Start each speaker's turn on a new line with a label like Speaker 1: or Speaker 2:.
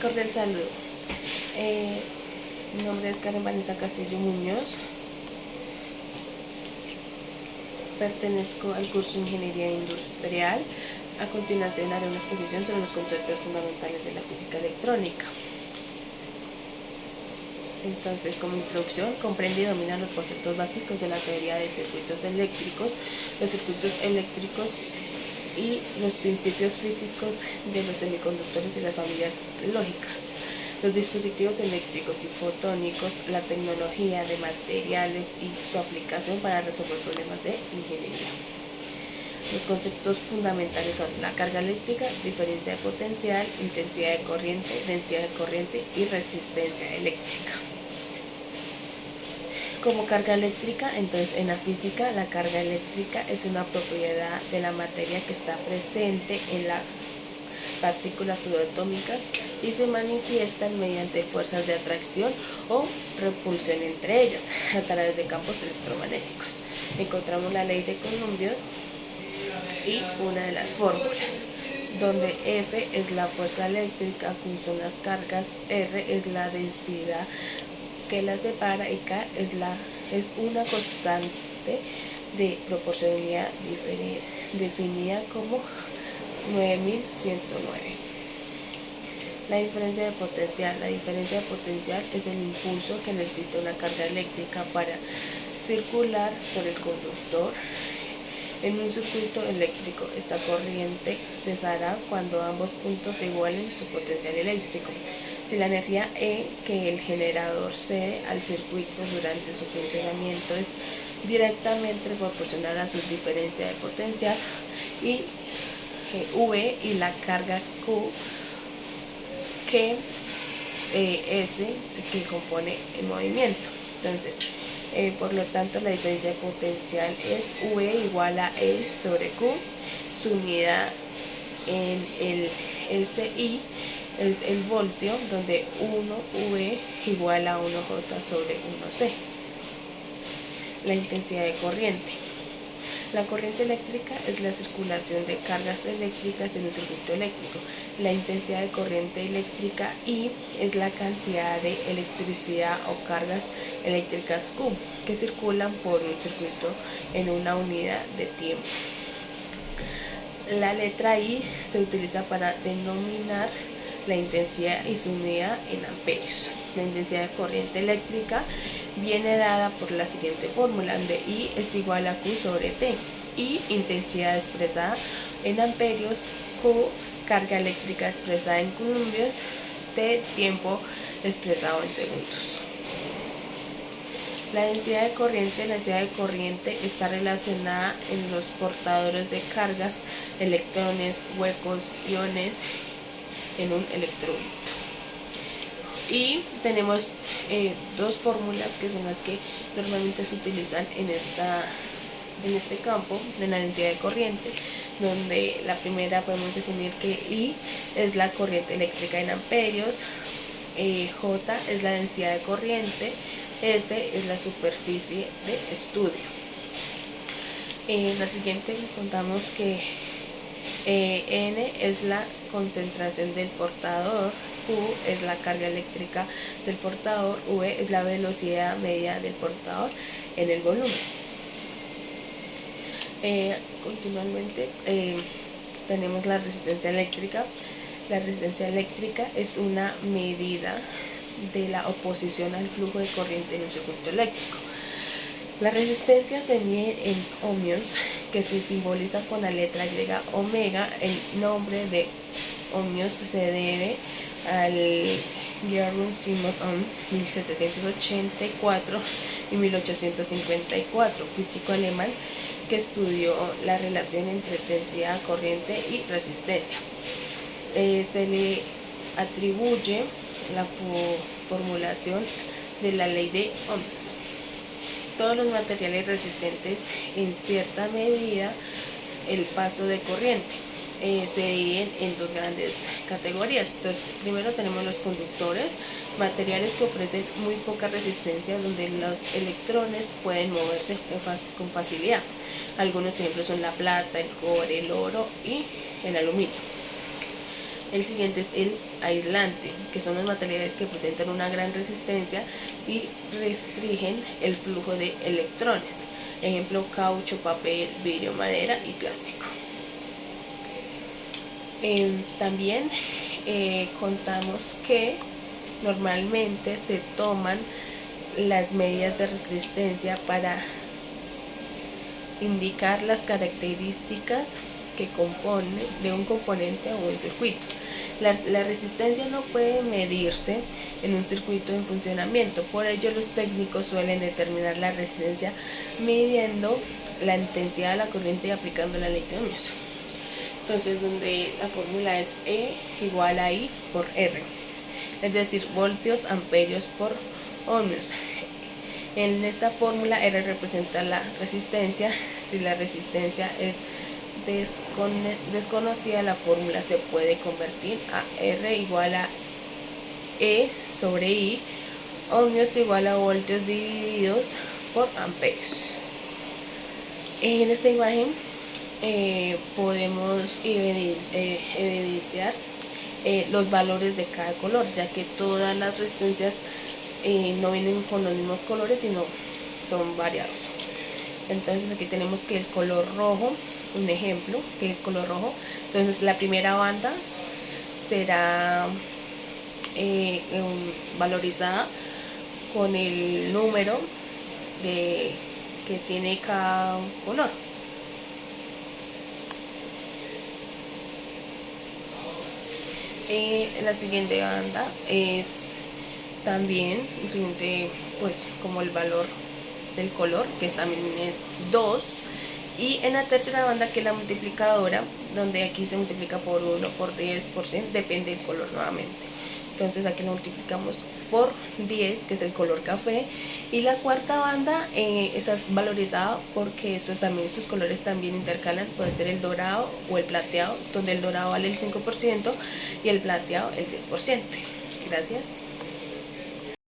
Speaker 1: Cordial saludo. Mi nombre es Karen Vanessa Castillo Muñoz. Pertenezco al curso de Ingeniería Industrial. A continuación haré una exposición sobre los conceptos fundamentales de la física electrónica. Entonces, como introducción, comprende y domina los conceptos básicos de la teoría de circuitos eléctricos, los circuitos eléctricos y los principios físicos de los semiconductores y las familias lógicas, los dispositivos eléctricos y fotónicos, la tecnología de materiales y su aplicación para resolver problemas de ingeniería. Los conceptos fundamentales son la carga eléctrica, diferencia de potencial, intensidad de corriente, densidad de corriente y resistencia eléctrica. Como carga eléctrica, entonces en la física la carga eléctrica es una propiedad de la materia que está presente en las partículas subatómicas y se manifiestan mediante fuerzas de atracción o repulsión entre ellas a través de campos electromagnéticos. Encontramos la ley de Coulomb y una de las fórmulas, donde F es la fuerza eléctrica, Q son las cargas, R es la densidad que la separa y K es una constante de proporcionalidad definida como 9109. La diferencia de potencial. La diferencia de potencial es el impulso que necesita una carga eléctrica para circular por el conductor. En un circuito eléctrico, esta corriente cesará cuando ambos puntos igualen su potencial eléctrico. Si la energía E que el generador cede al circuito durante su funcionamiento es directamente proporcional a su diferencia de potencial y V y la carga Q que S que compone el movimiento. Entonces, por lo tanto, la diferencia de potencial es V igual a E sobre Q. Su unidad en el SI es el voltio, donde 1V igual a 1J sobre 1C. La intensidad de corriente. La corriente eléctrica es la circulación de cargas eléctricas en un circuito eléctrico. La intensidad de corriente eléctrica I es la cantidad de electricidad o cargas eléctricas Q que circulan por un circuito en una unidad de tiempo. La letra I se utiliza para denominar la intensidad y su unidad en amperios. La intensidad de corriente eléctrica viene dada por la siguiente fórmula, donde I es igual a Q sobre T. I, intensidad expresada en amperios, Q, carga eléctrica expresada en coulombios, T, tiempo expresado en segundos. La densidad de corriente está relacionada en los portadores de cargas, electrones, huecos, iones en un electrolito. Y tenemos dos fórmulas que son las que normalmente se utilizan en este campo de la densidad de corriente, donde la primera podemos definir que I es la corriente eléctrica en amperios, J es la densidad de corriente, S es la superficie de estudio. En la siguiente contamos que N es la concentración del portador, Q es la carga eléctrica del portador, V es la velocidad media del portador en el volumen. Continuamente tenemos la resistencia eléctrica. La resistencia eléctrica es una medida de la oposición al flujo de corriente en un circuito eléctrico. La resistencia se mide en ohmios, que se simboliza con la letra griega omega. El nombre de ohmios se debe al Gerhard Simon Ohm, 1784 y 1854, físico alemán que estudió la relación entre densidad, corriente y resistencia. Se le atribuye la formulación de la ley de ohmios. Todos los materiales resistentes en cierta medida el paso de corriente se dividen en dos grandes categorías. Entonces, primero tenemos los conductores, materiales que ofrecen muy poca resistencia, donde los electrones pueden moverse con facilidad. Algunos ejemplos son la plata, el cobre, el oro y el aluminio. El siguiente es el aislante, que son los materiales que presentan una gran resistencia y restringen el flujo de electrones. Ejemplo, caucho, papel, vidrio, madera y plástico. También contamos que normalmente se toman las medidas de resistencia para indicar las características que compone de un componente o un circuito. La resistencia no puede medirse en un circuito en funcionamiento, por ello los técnicos suelen determinar la resistencia midiendo la intensidad de la corriente y aplicando la ley de Ohms. Entonces, donde la fórmula es E igual a I por R, es decir, voltios amperios por ohmios. En esta fórmula R representa la resistencia. Si la resistencia es desconocida, la fórmula se puede convertir a R igual a E sobre I, ohmios igual a voltios divididos por amperios. En esta imagen podemos evidenciar los valores de cada color, ya que todas las resistencias no vienen con los mismos colores, sino son variados. Entonces aquí tenemos que el color rojo, un ejemplo, que el color rojo, entonces la primera banda será valorizada con el número que tiene cada color. La siguiente banda es también pues como el valor del color, que también es 2, y en la tercera banda, que es la multiplicadora, donde aquí se multiplica por 1, por 10, por 100, depende del color nuevamente. Entonces aquí lo multiplicamos por 10, que es el color café, y la cuarta banda esa es valorizada porque estos colores también intercalan, puede ser el dorado o el plateado, donde el dorado vale el 5% y el plateado el 10%. Gracias.